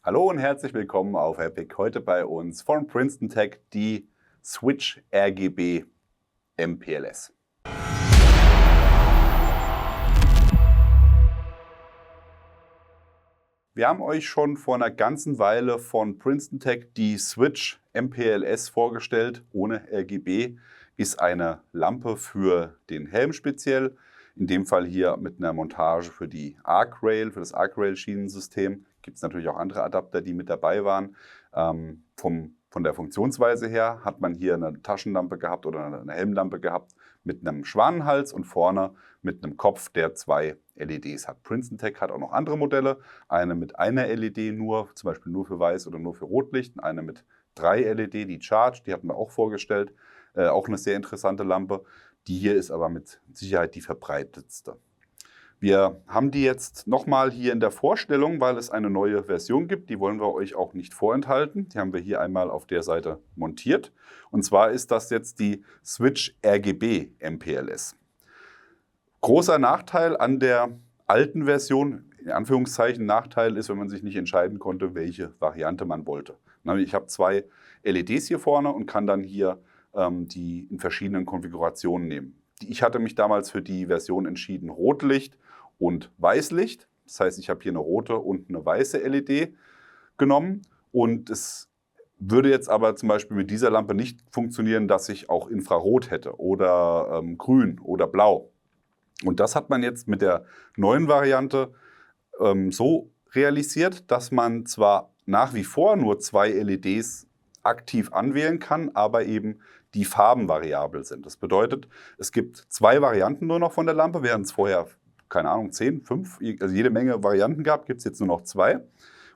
Hallo und herzlich willkommen auf Epic. Heute bei uns von Princeton Tech die Switch RGB MPLS. Wir haben euch schon vor einer ganzen Weile von Princeton Tech die Switch MPLS vorgestellt. Ohne RGB ist eine Lampe für den Helm speziell. In dem Fall hier mit einer Montage für die Arc-Rail, für das Arc-Rail-Schienensystem. Gibt es natürlich auch andere Adapter, die mit dabei waren. Von der Funktionsweise her hat man hier eine Taschenlampe gehabt oder eine Helmlampe gehabt mit einem Schwanenhals und vorne mit einem Kopf, der zwei LEDs hat. Princeton Tech hat auch noch andere Modelle. Eine mit einer LED nur, zum Beispiel nur für Weiß oder nur für Rotlicht. Und eine mit 3 LED, die Charge, die hatten wir auch vorgestellt. Auch eine sehr interessante Lampe. Die hier ist aber mit Sicherheit die verbreitetste. Wir haben die jetzt nochmal hier in der Vorstellung, weil es eine neue Version gibt. Die wollen wir euch auch nicht vorenthalten. Die haben wir hier einmal auf der Seite montiert. Und zwar ist das jetzt die Switch RGB MPLS. Großer Nachteil an der alten Version, in Anführungszeichen Nachteil ist, wenn man sich nicht entscheiden konnte, welche Variante man wollte. Ich habe 2 LEDs hier vorne und kann dann hier die in verschiedenen Konfigurationen nehmen. Ich hatte mich damals für die Version entschieden, Rotlicht und Weißlicht. Das heißt, ich habe hier eine rote und eine weiße LED genommen. Und es würde jetzt aber zum Beispiel mit dieser Lampe nicht funktionieren, dass ich auch Infrarot hätte oder Grün oder Blau. Und das hat man jetzt mit der neuen Variante so realisiert, dass man zwar nach wie vor nur 2 LEDs aktiv anwählen kann, aber eben die Farben variabel sind. Das bedeutet, es gibt 2 Varianten nur noch von der Lampe, während es vorher, keine Ahnung, 10, 5, also jede Menge Varianten gab, gibt es jetzt nur noch 2.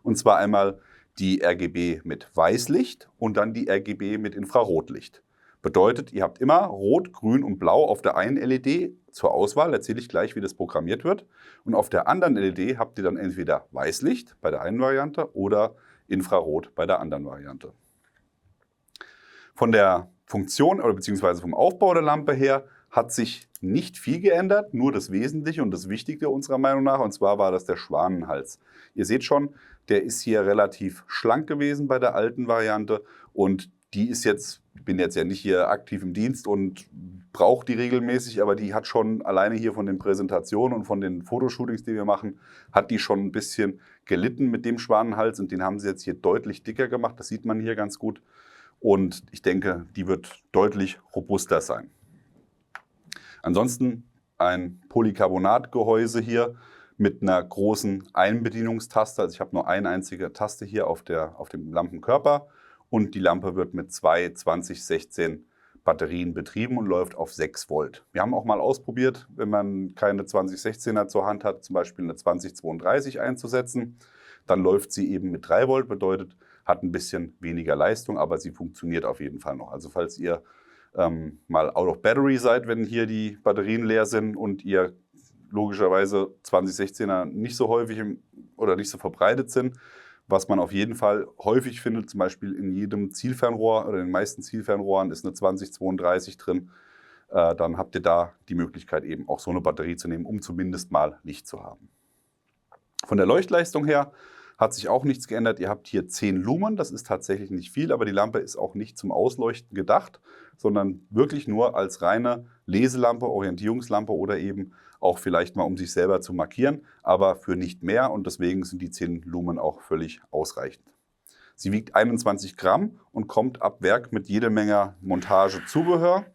Und zwar einmal die RGB mit Weißlicht und dann die RGB mit Infrarotlicht. Bedeutet, ihr habt immer Rot, Grün und Blau auf der einen LED zur Auswahl. Erzähle ich gleich, wie das programmiert wird. Und auf der anderen LED habt ihr dann entweder Weißlicht bei der einen Variante oder Infrarot bei der anderen Variante. Von der Funktion oder beziehungsweise vom Aufbau der Lampe her hat sich nicht viel geändert, nur das Wesentliche und das Wichtige unserer Meinung nach, und zwar war das der Schwanenhals. Ihr seht schon, der ist hier relativ schlank gewesen bei der alten Variante und die ist jetzt, ich bin jetzt ja nicht hier aktiv im Dienst und brauche die regelmäßig, aber die hat schon alleine hier von den Präsentationen und von den Fotoshootings, die wir machen, hat die schon ein bisschen gelitten mit dem Schwanenhals und den haben sie jetzt hier deutlich dicker gemacht, das sieht man hier ganz gut. Und ich denke, die wird deutlich robuster sein. Ansonsten ein Polycarbonatgehäuse hier mit einer großen Einbedienungstaste. Also ich habe nur eine einzige Taste hier auf dem Lampenkörper. Und die Lampe wird mit 2 2016 Batterien betrieben und läuft auf 6 Volt. Wir haben auch mal ausprobiert, wenn man keine 2016er zur Hand hat, zum Beispiel eine 2032 einzusetzen. Dann läuft sie eben mit 3 Volt, bedeutet, hat ein bisschen weniger Leistung, aber sie funktioniert auf jeden Fall noch. Also falls ihr mal out of battery seid, wenn hier die Batterien leer sind und ihr logischerweise 2016er nicht so häufig oder nicht so verbreitet sind, was man auf jeden Fall häufig findet, zum Beispiel in jedem Zielfernrohr oder in den meisten Zielfernrohren ist eine 2032 drin, dann habt ihr da die Möglichkeit eben auch so eine Batterie zu nehmen, um zumindest mal Licht zu haben. Von der Leuchtleistung her hat sich auch nichts geändert. Ihr habt hier 10 Lumen, das ist tatsächlich nicht viel, aber die Lampe ist auch nicht zum Ausleuchten gedacht, sondern wirklich nur als reine Leselampe, Orientierungslampe oder eben auch vielleicht mal, um sich selber zu markieren, aber für nicht mehr und deswegen sind die 10 Lumen auch völlig ausreichend. Sie wiegt 21 Gramm und kommt ab Werk mit jeder Menge Montagezubehör.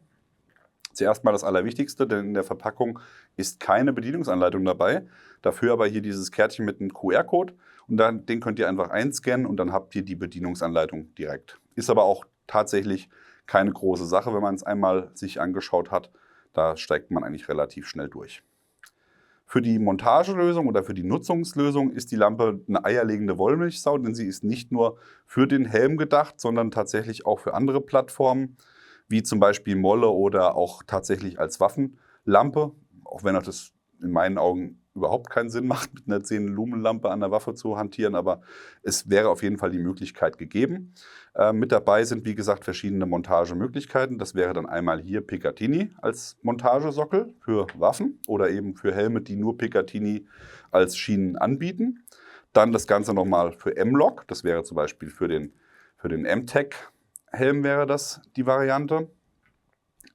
Zuerst mal das Allerwichtigste, denn in der Verpackung ist keine Bedienungsanleitung dabei. Dafür aber hier dieses Kärtchen mit einem QR-Code und den könnt ihr einfach einscannen und dann habt ihr die Bedienungsanleitung direkt. Ist aber auch tatsächlich keine große Sache, wenn man es einmal sich angeschaut hat. Da steigt man eigentlich relativ schnell durch. Für die Montagelösung oder für die Nutzungslösung ist die Lampe eine eierlegende Wollmilchsau, denn sie ist nicht nur für den Helm gedacht, sondern tatsächlich auch für andere Plattformen, wie zum Beispiel Molle oder auch tatsächlich als Waffenlampe, auch wenn das in meinen Augen überhaupt keinen Sinn macht, mit einer 10-Lumen-Lampe an der Waffe zu hantieren, aber es wäre auf jeden Fall die Möglichkeit gegeben. Mit dabei sind, wie gesagt, verschiedene Montagemöglichkeiten. Das wäre dann einmal hier Picatinny als Montagesockel für Waffen oder eben für Helme, die nur Picatinny als Schienen anbieten. Dann das Ganze nochmal für M-Lok. Das wäre zum Beispiel für den M-Tech-Helm wäre das die Variante.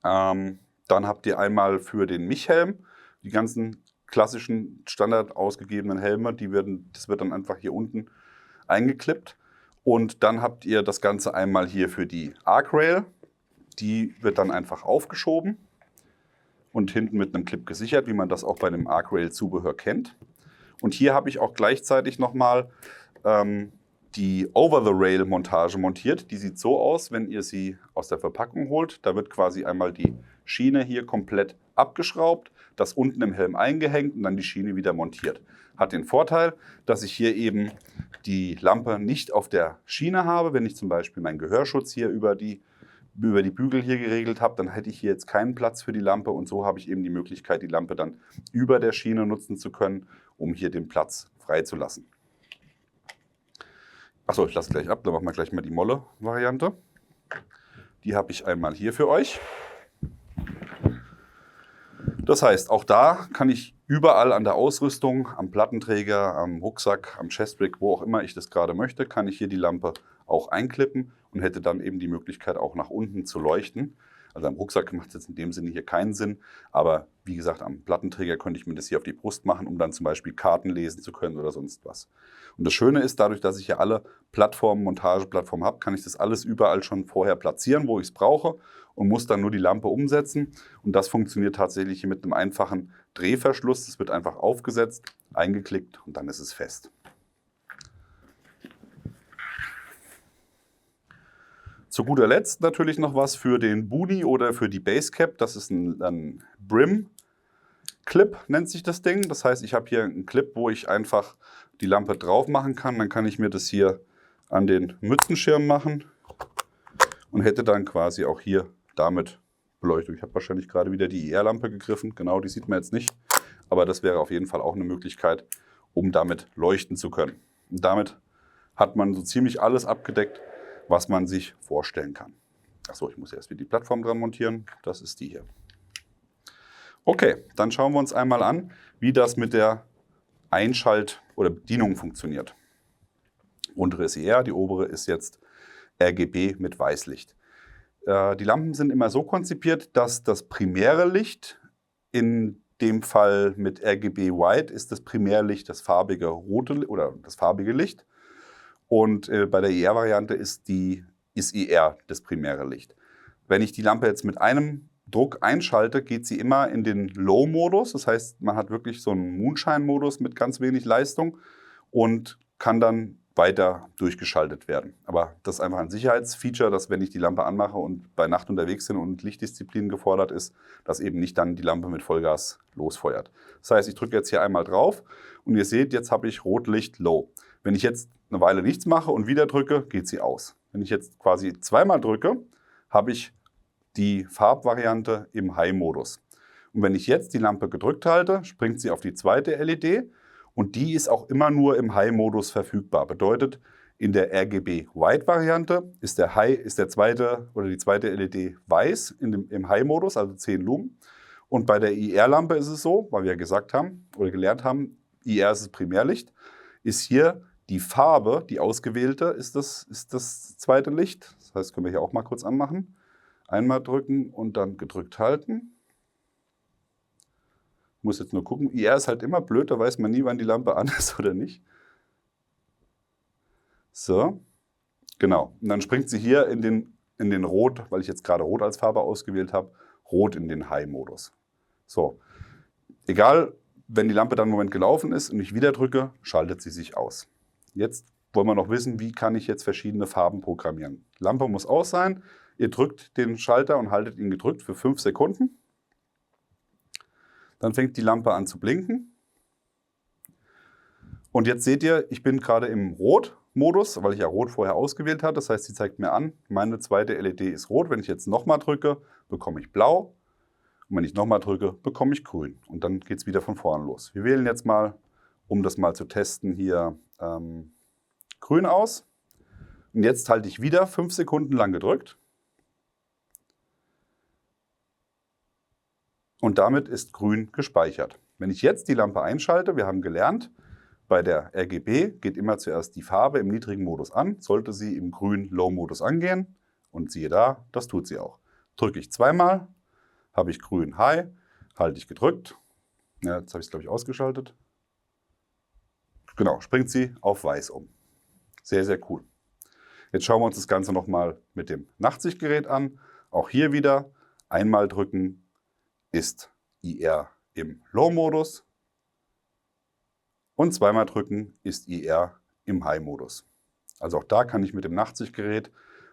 Dann habt ihr einmal für den Mich-Helm die ganzen klassischen Standard ausgegebenen Helme. Das wird dann einfach hier unten eingeklippt. Und dann habt ihr das Ganze einmal hier für die Arc-Rail. Die wird dann einfach aufgeschoben und hinten mit einem Clip gesichert, wie man das auch bei dem Arc-Rail-Zubehör kennt. Und hier habe ich auch gleichzeitig nochmal die Over-the-Rail-Montage montiert. Die sieht so aus, wenn ihr sie aus der Verpackung holt. Da wird quasi einmal die Schiene hier komplett abgeschraubt, das unten im Helm eingehängt und dann die Schiene wieder montiert. Hat den Vorteil, dass ich hier eben die Lampe nicht auf der Schiene habe. Wenn ich zum Beispiel meinen Gehörschutz hier über die Bügel hier geregelt habe, dann hätte ich hier jetzt keinen Platz für die Lampe und so habe ich eben die Möglichkeit, die Lampe dann über der Schiene nutzen zu können, um hier den Platz freizulassen. Achso, ich lasse gleich ab, dann machen wir gleich mal die Molle-Variante. Die habe ich einmal hier für euch. Das heißt, auch da kann ich überall an der Ausrüstung, am Plattenträger, am Rucksack, am Chestrig, wo auch immer ich das gerade möchte, kann ich hier die Lampe auch einklippen und hätte dann eben die Möglichkeit, auch nach unten zu leuchten. Also am Rucksack macht es jetzt in dem Sinne hier keinen Sinn, aber wie gesagt, am Plattenträger könnte ich mir das hier auf die Brust machen, um dann zum Beispiel Karten lesen zu können oder sonst was. Und das Schöne ist, dadurch, dass ich hier alle Plattformen, Montageplattformen habe, kann ich das alles überall schon vorher platzieren, wo ich es brauche und muss dann nur die Lampe umsetzen. Und das funktioniert tatsächlich hier mit einem einfachen Drehverschluss. Das wird einfach aufgesetzt, eingeklickt und dann ist es fest. Zu guter Letzt natürlich noch was für den Boonie oder für die Basecap. Das ist ein Brim-Clip, nennt sich das Ding. Das heißt, ich habe hier einen Clip, wo ich einfach die Lampe drauf machen kann. Dann kann ich mir das hier an den Mützenschirm machen und hätte dann quasi auch hier damit Beleuchtung. Ich habe wahrscheinlich gerade wieder die IR-Lampe gegriffen. Genau, die sieht man jetzt nicht. Aber das wäre auf jeden Fall auch eine Möglichkeit, um damit leuchten zu können. Und damit hat man so ziemlich alles abgedeckt, was man sich vorstellen kann. Achso, ich muss erst wieder die Plattform dran montieren. Das ist die hier. Okay, dann schauen wir uns einmal an, wie das mit der Einschalt- oder Bedienung funktioniert. Untere ist IR, die obere ist jetzt RGB mit Weißlicht. Die Lampen sind immer so konzipiert, dass das primäre Licht, in dem Fall mit RGB White, ist das Primärlicht das farbige rote oder das farbige Licht. Und bei der IR-Variante ist IR das primäre Licht. Wenn ich die Lampe jetzt mit einem Druck einschalte, geht sie immer in den Low-Modus. Das heißt, man hat wirklich so einen Moonshine-Modus mit ganz wenig Leistung und kann dann weiter durchgeschaltet werden. Aber das ist einfach ein Sicherheitsfeature, dass wenn ich die Lampe anmache und bei Nacht unterwegs bin und Lichtdisziplin gefordert ist, dass eben nicht dann die Lampe mit Vollgas losfeuert. Das heißt, ich drücke jetzt hier einmal drauf und ihr seht, jetzt habe ich Rotlicht Low. Wenn ich jetzt eine Weile nichts mache und wieder drücke, geht sie aus. Wenn ich jetzt quasi zweimal drücke, habe ich die Farbvariante im High-Modus. Und wenn ich jetzt die Lampe gedrückt halte, springt sie auf die zweite LED und die ist auch immer nur im High-Modus verfügbar. Bedeutet, in der RGB-White-Variante ist der zweite oder die zweite LED weiß im High-Modus, also 10 Lumen. Und bei der IR-Lampe ist es so, weil wir gesagt haben oder gelernt haben, IR ist das Primärlicht, ist hier die Farbe, die ausgewählte, ist das zweite Licht. Das heißt, können wir hier auch mal kurz anmachen. Einmal drücken und dann gedrückt halten. Ich muss jetzt nur gucken. IR ist halt immer blöd, da weiß man nie, wann die Lampe an ist oder nicht. So, genau. Und dann springt sie hier in den Rot, weil ich jetzt gerade Rot als Farbe ausgewählt habe, Rot in den High-Modus. So, egal, wenn die Lampe dann einen Moment gelaufen ist und ich wieder drücke, schaltet sie sich aus. Jetzt wollen wir noch wissen, wie kann ich jetzt verschiedene Farben programmieren. Die Lampe muss aus sein. Ihr drückt den Schalter und haltet ihn gedrückt für 5 Sekunden. Dann fängt die Lampe an zu blinken. Und jetzt seht ihr, ich bin gerade im Rot-Modus, weil ich ja Rot vorher ausgewählt habe. Das heißt, sie zeigt mir an, meine zweite LED ist rot. Wenn ich jetzt nochmal drücke, bekomme ich blau. Und wenn ich nochmal drücke, bekomme ich grün. Und dann geht es wieder von vorne los. Wir wählen jetzt mal, um das mal zu testen, hier grün aus. Und jetzt halte ich wieder 5 Sekunden lang gedrückt. Und damit ist grün gespeichert. Wenn ich jetzt die Lampe einschalte, wir haben gelernt, Bei der RGB geht immer zuerst die Farbe im niedrigen Modus an, sollte sie im grünen Low-Modus angehen. Und siehe da, das tut sie auch. Drücke ich zweimal, habe ich grün High, halte ich gedrückt. Ja, jetzt habe ich es, glaube ich, ausgeschaltet. Genau, springt sie auf weiß um. Sehr, sehr cool. Jetzt schauen wir uns das Ganze nochmal mit dem Nachtsichtgerät an. Auch hier wieder einmal drücken ist IR im Low-Modus und zweimal drücken ist IR im High-Modus. Also auch da kann ich mit dem Nachtsichtgerät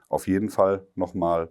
auf jeden Fall nochmal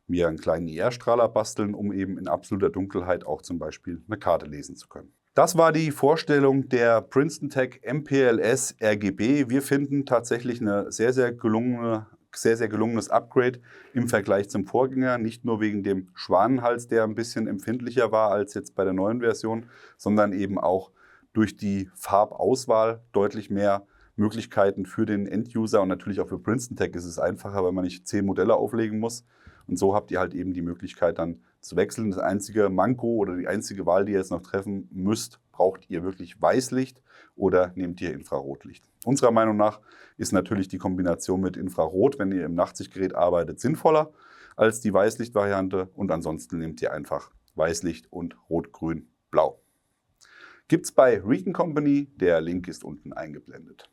mir einen kleinen IR-Strahler basteln, um eben in absoluter Dunkelheit auch zum Beispiel eine Karte lesen zu können. Das war die Vorstellung der Princeton Tec MPLS RGB. Wir finden tatsächlich eine sehr, sehr gelungenes Upgrade im Vergleich zum Vorgänger. Nicht nur wegen dem Schwanenhals, der ein bisschen empfindlicher war als jetzt bei der neuen Version, sondern eben auch durch die Farbauswahl deutlich mehr Möglichkeiten für den Enduser und natürlich auch für Princeton Tec ist es einfacher, weil man nicht 10 Modelle auflegen muss. Und so habt ihr halt eben die Möglichkeit dann zu wechseln. Das einzige Manko oder die einzige Wahl, die ihr jetzt noch treffen müsst, braucht ihr wirklich Weißlicht oder nehmt ihr Infrarotlicht. Unserer Meinung nach ist natürlich die Kombination mit Infrarot, wenn ihr im Nachtsichtgerät arbeitet, sinnvoller als die Weißlichtvariante und ansonsten nehmt ihr einfach Weißlicht und Rot, Grün, Blau. Gibt es bei Riken Company, der Link ist unten eingeblendet.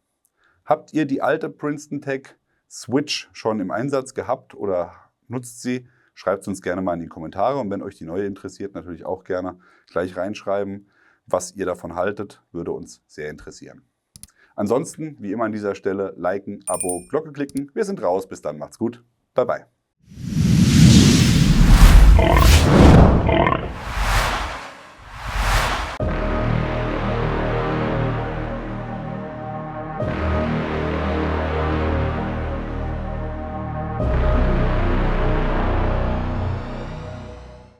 Habt ihr die alte Princeton Tec Switch schon im Einsatz gehabt oder nutzt sie? Schreibt es uns gerne mal in die Kommentare und wenn euch die neue interessiert, natürlich auch gerne gleich reinschreiben, was ihr davon haltet, würde uns sehr interessieren. Ansonsten, wie immer an dieser Stelle, liken, Abo, Glocke klicken. Wir sind raus, bis dann, macht's gut, bye bye.